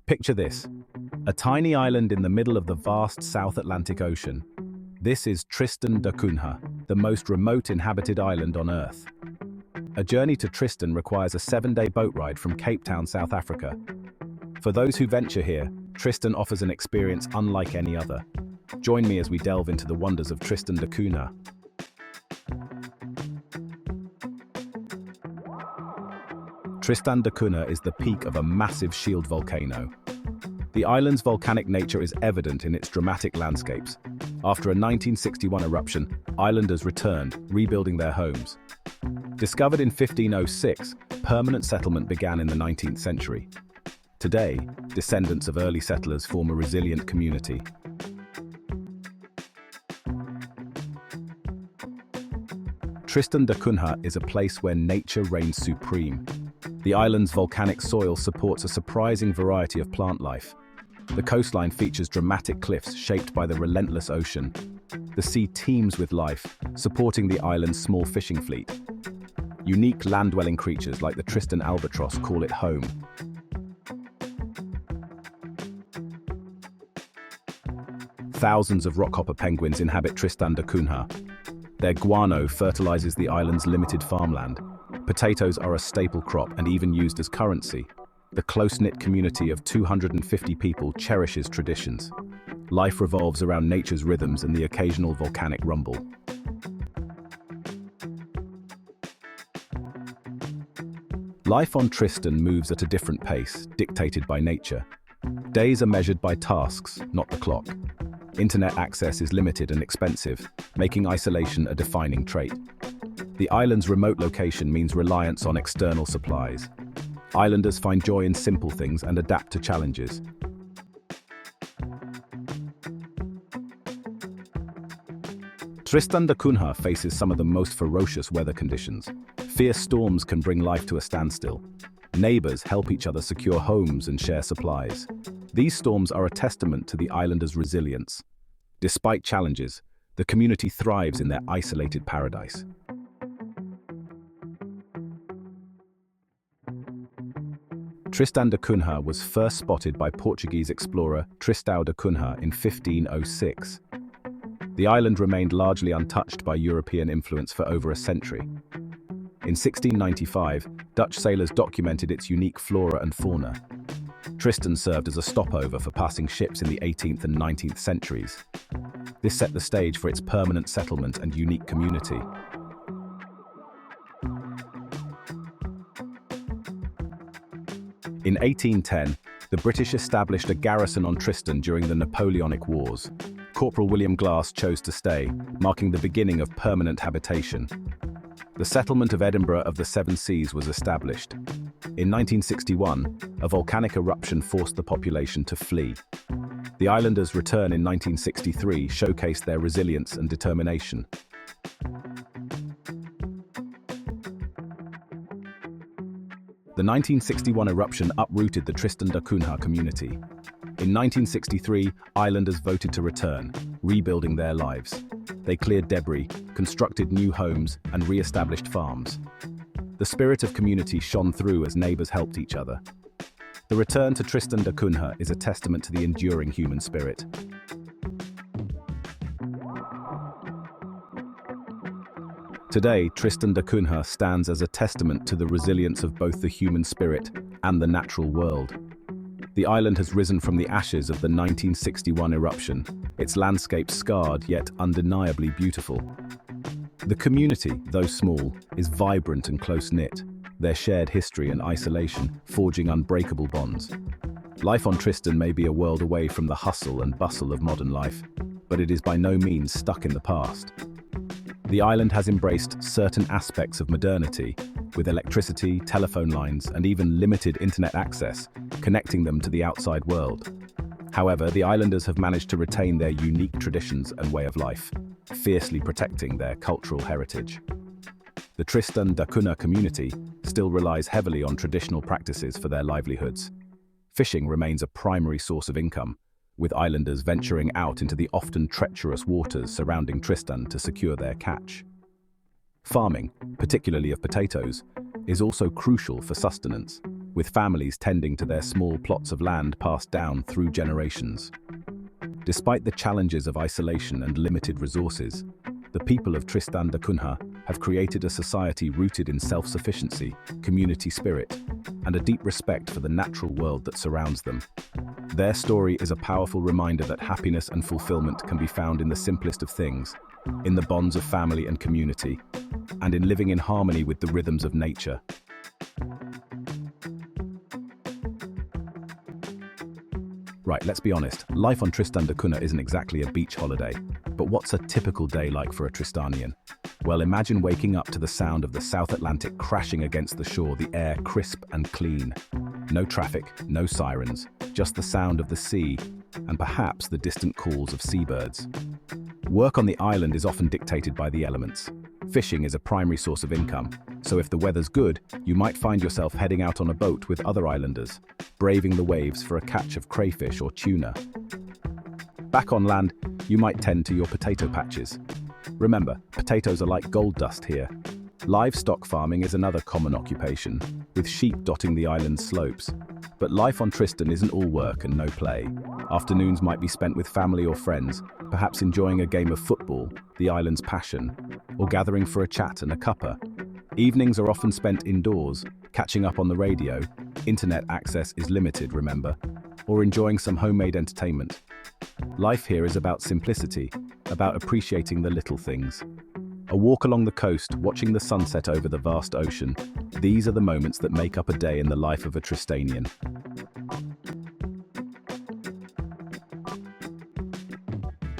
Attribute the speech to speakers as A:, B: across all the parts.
A: Picture this, a tiny island in the middle of the vast South Atlantic Ocean. This is Tristan da Cunha, the most remote inhabited island on Earth. A journey to Tristan requires a 7-day boat ride from Cape Town, South Africa. For those who venture here, Tristan offers an experience unlike any other. Join me as we delve into the wonders of Tristan da Cunha. Tristan da Cunha is the peak of a massive shield volcano. The island's volcanic nature is evident in its dramatic landscapes. After a 1961 eruption, islanders returned, rebuilding their homes. Discovered in 1506, permanent settlement began in the 19th century. Today, descendants of early settlers form a resilient community. Tristan da Cunha is a place where nature reigns supreme. The island's volcanic soil supports a surprising variety of plant life. The coastline features dramatic cliffs shaped by the relentless ocean. The sea teems with life, supporting the island's small fishing fleet. Unique land-dwelling creatures like the Tristan albatross call it home. Thousands of rockhopper penguins inhabit Tristan da Cunha. Their guano fertilizes the island's limited farmland. Potatoes are a staple crop and even used as currency. The close-knit community of 250 people cherishes traditions. Life revolves around nature's rhythms and the occasional volcanic rumble. Life on Tristan moves at a different pace, dictated by nature. Days are measured by tasks, not the clock. Internet access is limited and expensive, making isolation a defining trait. The island's remote location means reliance on external supplies. Islanders find joy in simple things and adapt to challenges. Tristan da Cunha faces some of the most ferocious weather conditions. Fierce storms can bring life to a standstill. Neighbors help each other secure homes and share supplies. These storms are a testament to the islanders' resilience. Despite challenges, the community thrives in their isolated paradise. Tristan da Cunha was first spotted by Portuguese explorer Tristan da Cunha in 1506. The island remained largely untouched by European influence for over a century. In 1695, Dutch sailors documented its unique flora and fauna. Tristan served as a stopover for passing ships in the 18th and 19th centuries. This set the stage for its permanent settlement and unique community. In 1810, the British established a garrison on Tristan during the Napoleonic Wars. Corporal William Glass chose to stay, marking the beginning of permanent habitation. The settlement of Edinburgh of the Seven Seas was established. In 1961, a volcanic eruption forced the population to flee. The islanders' return in 1963 showcased their resilience and determination. The 1961 eruption uprooted the Tristan da Cunha community. In 1963, islanders voted to return, rebuilding their lives. They cleared debris, constructed new homes, and re-established farms. The spirit of community shone through as neighbors helped each other. The return to Tristan da Cunha is a testament to the enduring human spirit. Today, Tristan da Cunha stands as a testament to the resilience of both the human spirit and the natural world. The island has risen from the ashes of the 1961 eruption, its landscape scarred yet undeniably beautiful. The community, though small, is vibrant and close-knit, their shared history and isolation forging unbreakable bonds. Life on Tristan may be a world away from the hustle and bustle of modern life, but it is by no means stuck in the past. The island has embraced certain aspects of modernity, with electricity, telephone lines, and even limited internet access, connecting them to the outside world. However, the islanders have managed to retain their unique traditions and way of life, fiercely protecting their cultural heritage. The Tristan da Cunha community still relies heavily on traditional practices for their livelihoods. Fishing remains a primary source of income, with islanders venturing out into the often treacherous waters surrounding Tristan to secure their catch. Farming, particularly of potatoes, is also crucial for sustenance, with families tending to their small plots of land passed down through generations. Despite the challenges of isolation and limited resources, the people of Tristan da Cunha have created a society rooted in self-sufficiency, community spirit, and a deep respect for the natural world that surrounds them. Their story is a powerful reminder that happiness and fulfillment can be found in the simplest of things, in the bonds of family and community, and in living in harmony with the rhythms of nature. Right, let's be honest, life on Tristan da Cunha isn't exactly a beach holiday. But what's a typical day like for a Tristanian? Well, imagine waking up to the sound of the South Atlantic crashing against the shore, the air crisp and clean. No traffic, no sirens, just the sound of the sea, and perhaps the distant calls of seabirds. Work on the island is often dictated by the elements. Fishing is a primary source of income, so if the weather's good, you might find yourself heading out on a boat with other islanders, braving the waves for a catch of crayfish or tuna. Back on land, you might tend to your potato patches. Remember, potatoes are like gold dust here. Livestock farming is another common occupation, with sheep dotting the island's slopes. But life on Tristan isn't all work and no play. Afternoons might be spent with family or friends, perhaps enjoying a game of football, the island's passion, or gathering for a chat and a cuppa. Evenings are often spent indoors, catching up on the radio. Internet access is limited, remember, or enjoying some homemade entertainment. Life here is about simplicity, about appreciating the little things. A walk along the coast, watching the sunset over the vast ocean. These are the moments that make up a day in the life of a Tristanian.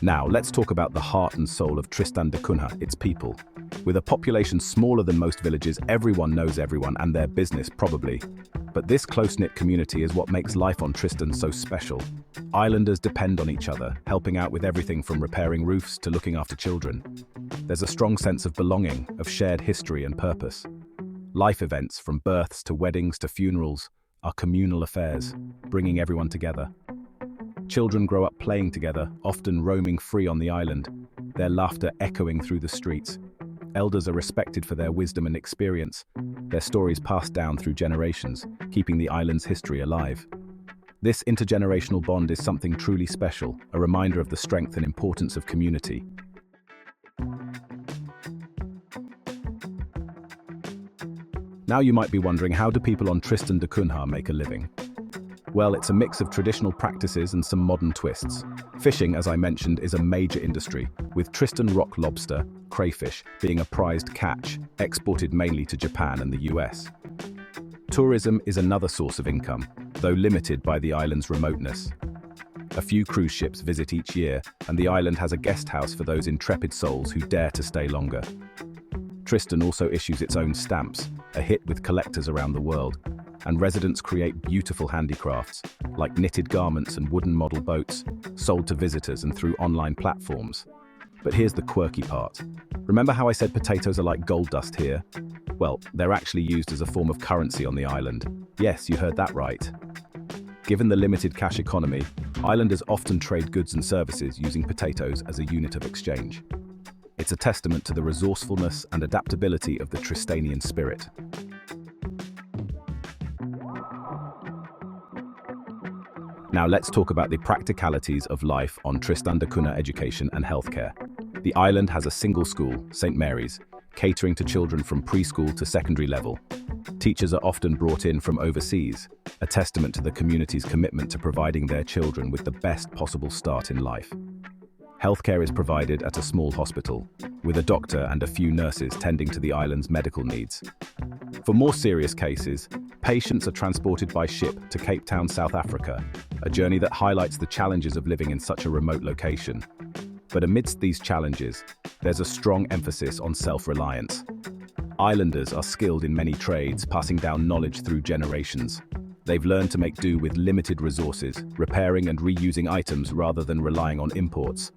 A: Now, let's talk about the heart and soul of Tristan da Cunha, its people. With a population smaller than most villages, everyone knows everyone and their business probably. But this close-knit community is what makes life on Tristan so special. Islanders depend on each other, helping out with everything from repairing roofs to looking after children. There's a strong sense of belonging, of shared history and purpose. Life events, from births to weddings to funerals, are communal affairs, bringing everyone together. Children grow up playing together, often roaming free on the island, their laughter echoing through the streets. Elders are respected for their wisdom and experience, their stories passed down through generations, keeping the island's history alive. This intergenerational bond is something truly special, a reminder of the strength and importance of community. Now you might be wondering, how do people on Tristan da Cunha make a living? Well, it's a mix of traditional practices and some modern twists. Fishing, as I mentioned, is a major industry, with Tristan rock lobster, crayfish, being a prized catch, exported mainly to Japan and the US. Tourism is another source of income, though limited by the island's remoteness. A few cruise ships visit each year, and the island has a guest house for those intrepid souls who dare to stay longer. Tristan also issues its own stamps, a hit with collectors around the world, and residents create beautiful handicrafts, like knitted garments and wooden model boats, sold to visitors and through online platforms. But here's the quirky part. Remember how I said potatoes are like gold dust here? Well, they're actually used as a form of currency on the island. Yes, you heard that right. Given the limited cash economy, islanders often trade goods and services using potatoes as a unit of exchange. It's a testament to the resourcefulness and adaptability of the Tristanian spirit. Now let's talk about the practicalities of life on Tristan da Cunha education and healthcare. The island has a single school, St. Mary's, catering to children from preschool to secondary level. Teachers are often brought in from overseas, a testament to the community's commitment to providing their children with the best possible start in life. Healthcare is provided at a small hospital, with a doctor and a few nurses tending to the island's medical needs. For more serious cases, patients are transported by ship to Cape Town, South Africa, a journey that highlights the challenges of living in such a remote location. But amidst these challenges, there's a strong emphasis on self-reliance. Islanders are skilled in many trades, passing down knowledge through generations. They've learned to make do with limited resources, repairing and reusing items rather than relying on imports.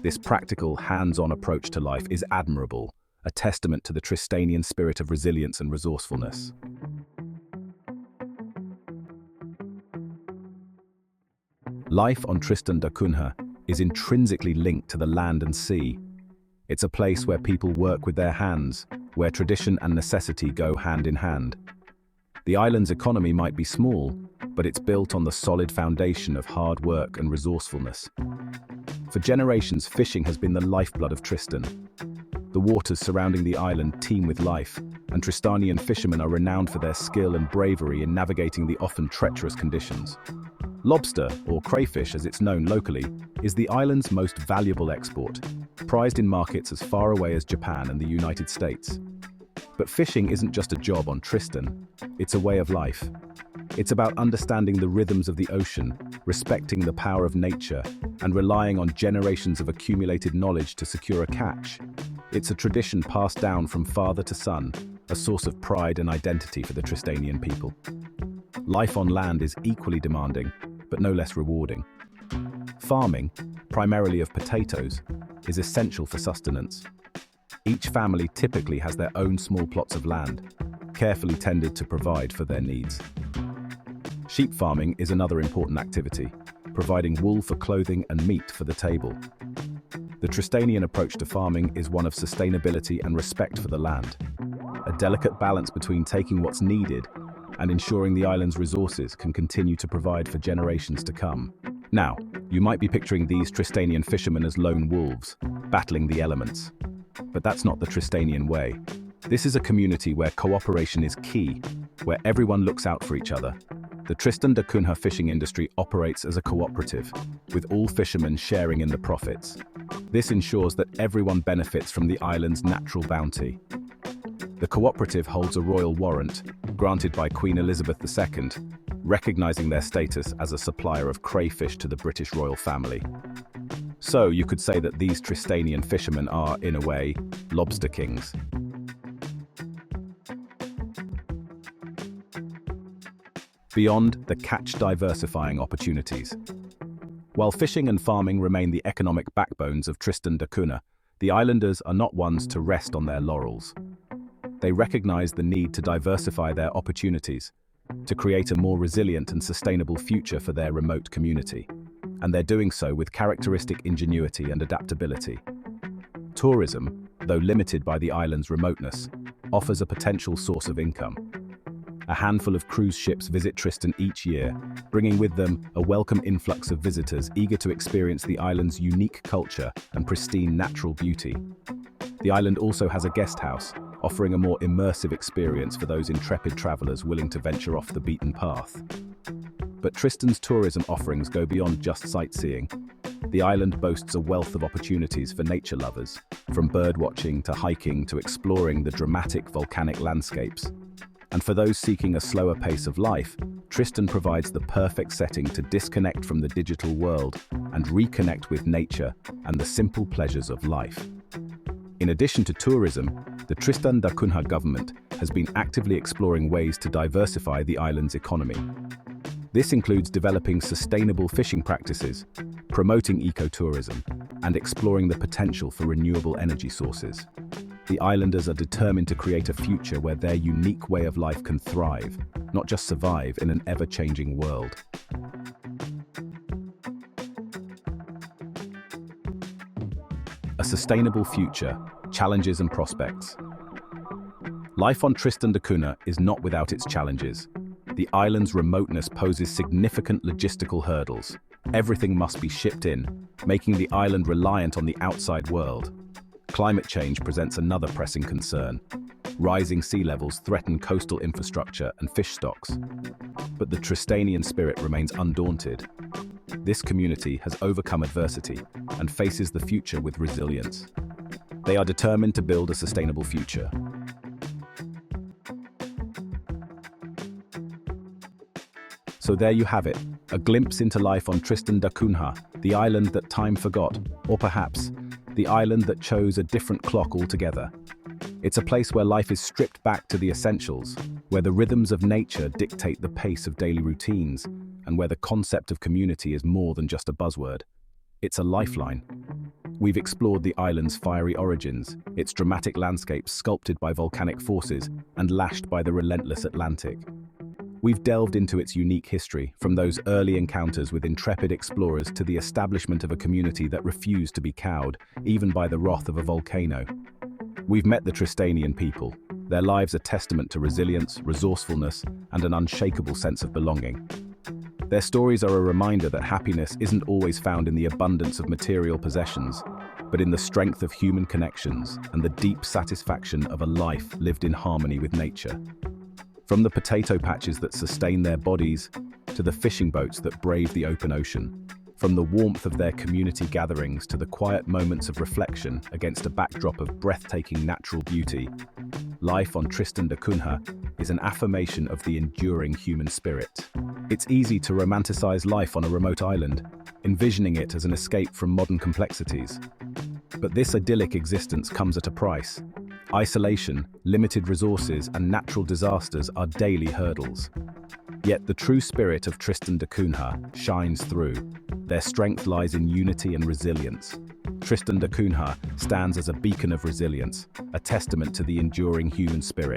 A: This practical, hands-on approach to life is admirable, a testament to the Tristanian spirit of resilience and resourcefulness. Life on Tristan da Cunha is intrinsically linked to the land and sea. It's a place where people work with their hands, where tradition and necessity go hand in hand. The island's economy might be small, but it's built on the solid foundation of hard work and resourcefulness. For generations, fishing has been the lifeblood of Tristan. The waters surrounding the island teem with life, and Tristanian fishermen are renowned for their skill and bravery in navigating the often treacherous conditions. Lobster, or crayfish as it's known locally, is the island's most valuable export, prized in markets as far away as Japan and the United States. But fishing isn't just a job on Tristan, it's a way of life. It's about understanding the rhythms of the ocean, respecting the power of nature, and relying on generations of accumulated knowledge to secure a catch. It's a tradition passed down from father to son, a source of pride and identity for the Tristanian people. Life on land is equally demanding, but no less rewarding. Farming, primarily of potatoes, is essential for sustenance. Each family typically has their own small plots of land, carefully tended to provide for their needs. Sheep farming is another important activity, providing wool for clothing and meat for the table. The Tristanian approach to farming is one of sustainability and respect for the land, a delicate balance between taking what's needed and ensuring the island's resources can continue to provide for generations to come. Now, you might be picturing these Tristanian fishermen as lone wolves, battling the elements. But that's not the Tristanian way. This is a community where cooperation is key, where everyone looks out for each other. The Tristan da Cunha fishing industry operates as a cooperative, with all fishermen sharing in the profits. This ensures that everyone benefits from the island's natural bounty. The cooperative holds a royal warrant, granted by Queen Elizabeth II, recognizing their status as a supplier of crayfish to the British royal family. So you could say that these Tristanian fishermen are, in a way, lobster kings. Beyond the catch diversifying opportunities. While fishing and farming remain the economic backbones of Tristan da Cunha, the islanders are not ones to rest on their laurels. They recognize the need to diversify their opportunities, to create a more resilient and sustainable future for their remote community. And they're doing so with characteristic ingenuity and adaptability. Tourism, though limited by the island's remoteness, offers a potential source of income. A handful of cruise ships visit Tristan each year, bringing with them a welcome influx of visitors eager to experience the island's unique culture and pristine natural beauty. The island also has a guest house, offering a more immersive experience for those intrepid travelers willing to venture off the beaten path. But Tristan's tourism offerings go beyond just sightseeing. The island boasts a wealth of opportunities for nature lovers, from birdwatching to hiking to exploring the dramatic volcanic landscapes. And for those seeking a slower pace of life, Tristan provides the perfect setting to disconnect from the digital world and reconnect with nature and the simple pleasures of life. In addition to tourism, the Tristan da Cunha government has been actively exploring ways to diversify the island's economy. This includes developing sustainable fishing practices, promoting ecotourism, and exploring the potential for renewable energy sources. The islanders are determined to create a future where their unique way of life can thrive, not just survive in an ever-changing world. A sustainable future, challenges and prospects. Life on Tristan da Cunha is not without its challenges. The island's remoteness poses significant logistical hurdles. Everything must be shipped in, making the island reliant on the outside world. Climate change presents another pressing concern. Rising sea levels threaten coastal infrastructure and fish stocks. But the Tristanian spirit remains undaunted. This community has overcome adversity and faces the future with resilience. They are determined to build a sustainable future. So there you have it, a glimpse into life on Tristan da Cunha, the island that time forgot, or perhaps the island that chose a different clock altogether. It's a place where life is stripped back to the essentials, where the rhythms of nature dictate the pace of daily routines, and where the concept of community is more than just a buzzword. It's a lifeline. We've explored the island's fiery origins, its dramatic landscapes sculpted by volcanic forces and lashed by the relentless Atlantic. We've delved into its unique history, from those early encounters with intrepid explorers to the establishment of a community that refused to be cowed, even by the wrath of a volcano. We've met the Tristanian people. Their lives are testament to resilience, resourcefulness, and an unshakable sense of belonging. Their stories are a reminder that happiness isn't always found in the abundance of material possessions, but in the strength of human connections and the deep satisfaction of a life lived in harmony with nature. From the potato patches that sustain their bodies to the fishing boats that brave the open ocean, from the warmth of their community gatherings to the quiet moments of reflection against a backdrop of breathtaking natural beauty, life on Tristan da Cunha is an affirmation of the enduring human spirit. It's easy to romanticize life on a remote island, envisioning it as an escape from modern complexities. But this idyllic existence comes at a price. Isolation, limited resources, and natural disasters are daily hurdles. Yet the true spirit of Tristan da Cunha shines through. Their strength lies in unity and resilience. Tristan da Cunha stands as a beacon of resilience, a testament to the enduring human spirit.